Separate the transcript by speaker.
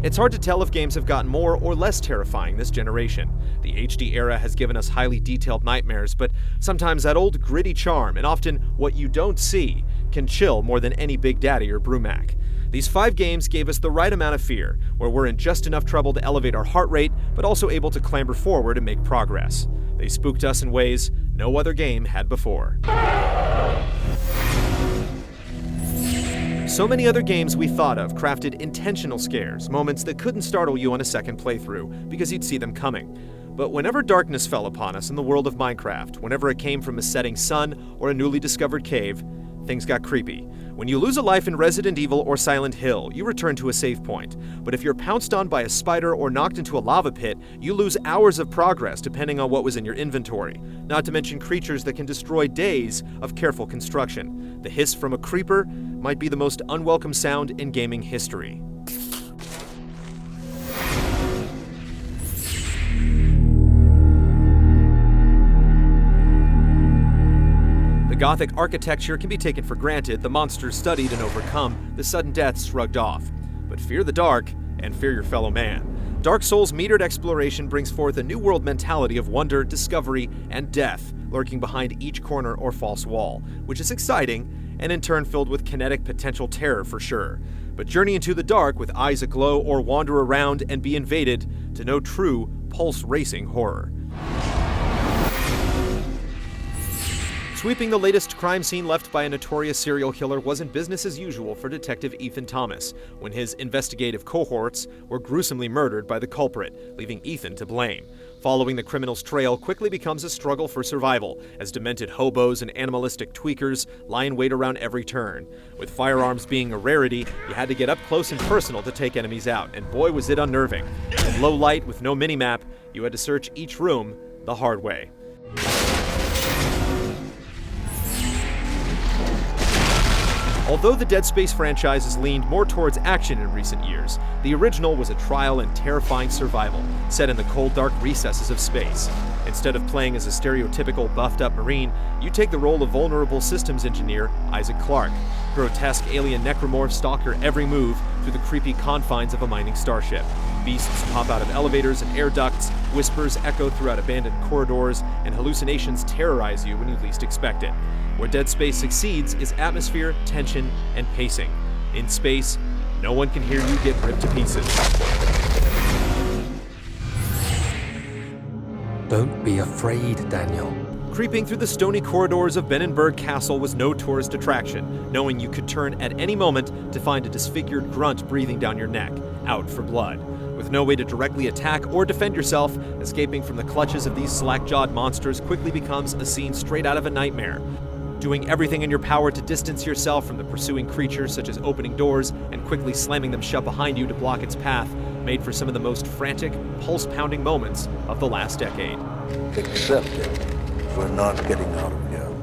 Speaker 1: It's hard to tell if games have gotten more or less terrifying this generation. The HD era has given us highly detailed nightmares, but sometimes that old gritty charm, and often what you don't see, can chill more than any Big Daddy or Brumac. These 5 games gave us the right amount of fear, where we're in just enough trouble to elevate our heart rate, but also able to clamber forward and make progress. They spooked us in ways no other game had before. So many other games we thought of crafted intentional scares, moments that couldn't startle you on a second playthrough, because you'd see them coming. But whenever darkness fell upon us in the world of Minecraft, whenever it came from a setting sun or a newly discovered cave, things got creepy. When you lose a life in Resident Evil or Silent Hill, you return to a save point. But if you're pounced on by a spider or knocked into a lava pit, you lose hours of progress depending on what was in your inventory. Not to mention creatures that can destroy days of careful construction. The hiss from a creeper might be the most unwelcome sound in gaming history. The Gothic architecture can be taken for granted, the monsters studied and overcome, the sudden deaths shrugged off. But fear the dark, and fear your fellow man. Dark Souls' metered exploration brings forth a new world mentality of wonder, discovery, and death, lurking behind each corner or false wall, which is exciting, and in turn filled with kinetic potential terror for sure. But journey into the dark with eyes aglow or wander around and be invaded to know true, pulse-racing horror. Sweeping the latest crime scene left by a notorious serial killer wasn't business as usual for Detective Ethan Thomas, when his investigative cohorts were gruesomely murdered by the culprit, leaving Ethan to blame. Following the criminal's trail quickly becomes a struggle for survival, as demented hobos and animalistic tweakers lie in wait around every turn. With firearms being a rarity, you had to get up close and personal to take enemies out, and boy was it unnerving. In low light with no minimap, you had to search each room the hard way. Although the Dead Space franchise has leaned more towards action in recent years, the original was a trial in terrifying survival, set in the cold, dark recesses of space. Instead of playing as a stereotypical buffed-up Marine, you take the role of vulnerable systems engineer Isaac Clarke. Grotesque alien necromorphs stalk your every move through the creepy confines of a mining starship. Beasts pop out of elevators and air ducts, whispers echo throughout abandoned corridors, and hallucinations terrorize you when you least expect it. Where Dead Space succeeds is atmosphere, tension, and pacing. In space, no one can hear you get ripped to pieces.
Speaker 2: Don't be afraid, Daniel.
Speaker 1: Creeping through the stony corridors of Benenberg Castle was no tourist attraction, knowing you could turn at any moment to find a disfigured grunt breathing down your neck, out for blood. With no way to directly attack or defend yourself, escaping from the clutches of these slack-jawed monsters quickly becomes a scene straight out of a nightmare. Doing everything in your power to distance yourself from the pursuing creatures, such as opening doors and quickly slamming them shut behind you to block its path, made for some of the most frantic, pulse-pounding moments of the last decade.
Speaker 3: Accept it. We're not getting out of here.